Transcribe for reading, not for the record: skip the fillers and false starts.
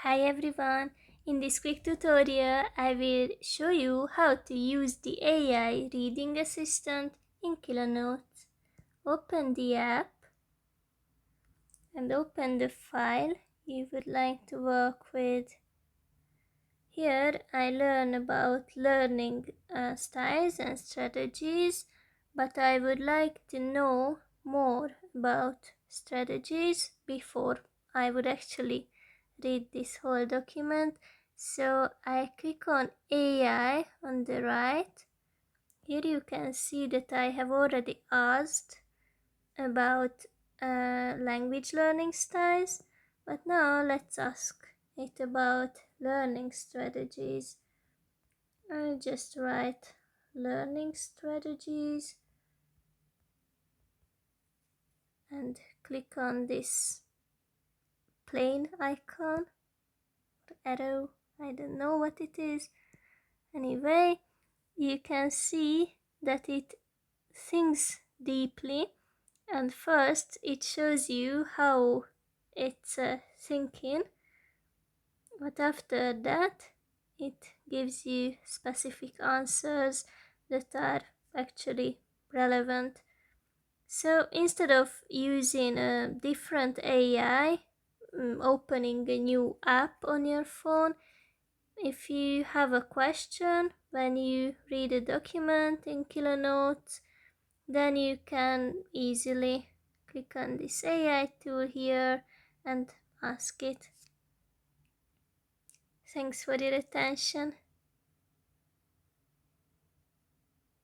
Hi everyone! In this quick tutorial I will show you how to use the AI reading assistant in Kilonotes. Open the app and open the file you would like to work with. Here I learn about learning styles and strategies, but I would like to know more about strategies before I would actually read this whole document. So I click on AI on the right. Here you can see that I have already asked about language learning styles, but now let's ask it about learning strategies. I'll just write learning strategies and click on this plane icon or arrow. I don't know what it is. Anyway, you can see that it thinks deeply, and first it shows you how it's thinking, but after that it gives you specific answers that are actually relevant. So instead of using a different AI, opening a new app on your phone, if you have a question when you read a document in Kilonotes, then you can easily click on this AI tool here and ask it. Thanks for your attention.